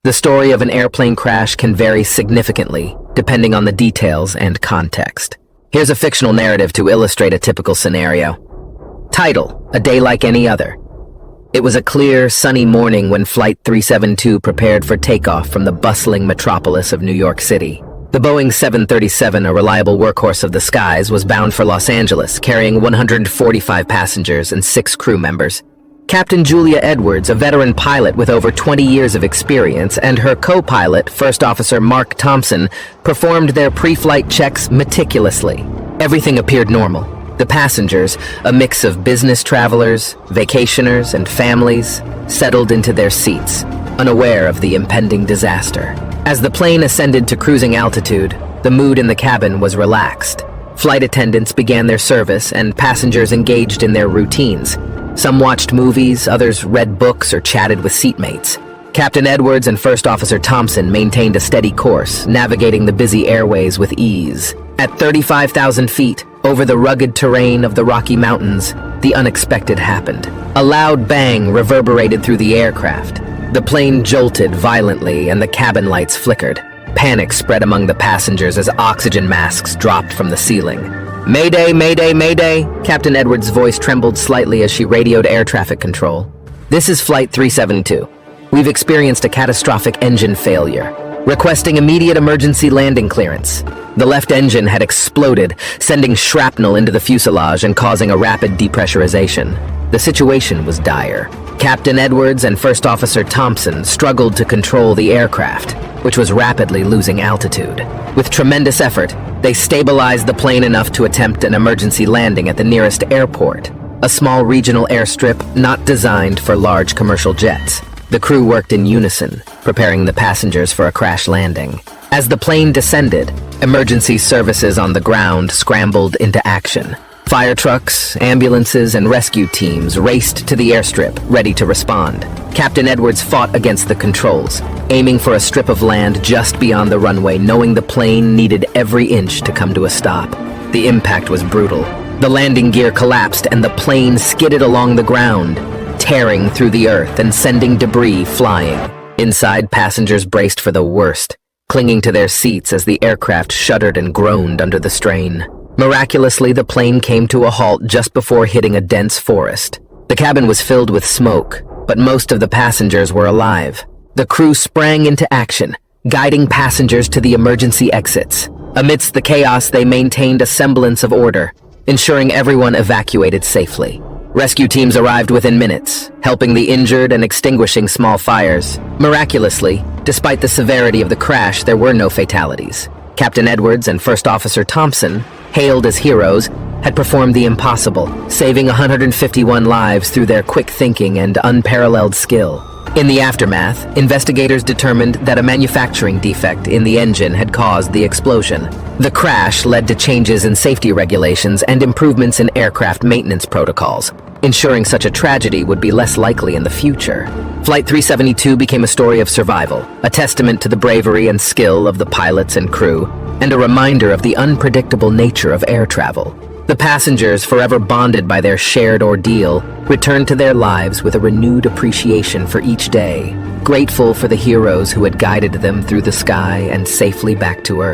The story of an airplane crash can vary significantly, depending on the details and context. Here's a fictional narrative to illustrate a typical scenario. Title: A Day Like Any Other. It was a clear, sunny morning when Flight 372 prepared for takeoff from the bustling metropolis of New York City. The Boeing 737, a reliable workhorse of the skies, was bound for Los Angeles, carrying 145 passengers and 6 crew members. Captain Julia Edwards, a veteran pilot with over 20 years of experience, and her co-pilot, First Officer Mark Thompson, performed their pre-flight checks meticulously. Everything appeared normal. The passengers, a mix of business travelers, vacationers, and families, settled into their seats, unaware of the impending disaster. As the plane ascended to cruising altitude, the mood in the cabin was relaxed. Flight attendants began their service, and passengers engaged in their routines. Some watched movies, others read books or chatted with seatmates. Captain Edwards and First Officer Thompson maintained a steady course, navigating the busy airways with ease. At 35,000 feet, over the rugged terrain of the Rocky Mountains, the unexpected happened. A loud bang reverberated through the aircraft. The plane jolted violently and the cabin lights flickered. Panic spread among the passengers as oxygen masks dropped from the ceiling. "Mayday, mayday, mayday!" Captain Edwards' voice trembled slightly as she radioed air traffic control. "This is Flight 372. We've experienced a catastrophic engine failure. Requesting immediate emergency landing clearance." The left engine had exploded, sending shrapnel into the fuselage and causing a rapid depressurization. The situation was dire. Captain Edwards and First Officer Thompson struggled to control the aircraft, which was rapidly losing altitude. With tremendous effort, they stabilized the plane enough to attempt an emergency landing at the nearest airport, a small regional airstrip not designed for large commercial jets. The crew worked in unison, preparing the passengers for a crash landing. As the plane descended, emergency services on the ground scrambled into action. Fire trucks, ambulances, and rescue teams raced to the airstrip, ready to respond. Captain Edwards fought against the controls, aiming for a strip of land just beyond the runway, knowing the plane needed every inch to come to a stop. The impact was brutal. The landing gear collapsed and the plane skidded along the ground, tearing through the earth and sending debris flying. Inside, passengers braced for the worst, clinging to their seats as the aircraft shuddered and groaned under the strain. Miraculously, the plane came to a halt just before hitting a dense forest. The cabin was filled with smoke, but most of the passengers were alive. The crew sprang into action, guiding passengers to the emergency exits. Amidst the chaos, they maintained a semblance of order, ensuring everyone evacuated safely. Rescue teams arrived within minutes, helping the injured and extinguishing small fires. Miraculously, despite the severity of the crash, there were no fatalities. Captain Edwards and First Officer Thompson, hailed as heroes, had performed the impossible, saving 151 lives through their quick thinking and unparalleled skill. In the aftermath, investigators determined that a manufacturing defect in the engine had caused the explosion. The crash led to changes in safety regulations and improvements in aircraft maintenance protocols, ensuring such a tragedy would be less likely in the future. Flight 372 became a story of survival, a testament to the bravery and skill of the pilots and crew, and a reminder of the unpredictable nature of air travel. The passengers, forever bonded by their shared ordeal, returned to their lives with a renewed appreciation for each day, grateful for the heroes who had guided them through the sky and safely back to Earth.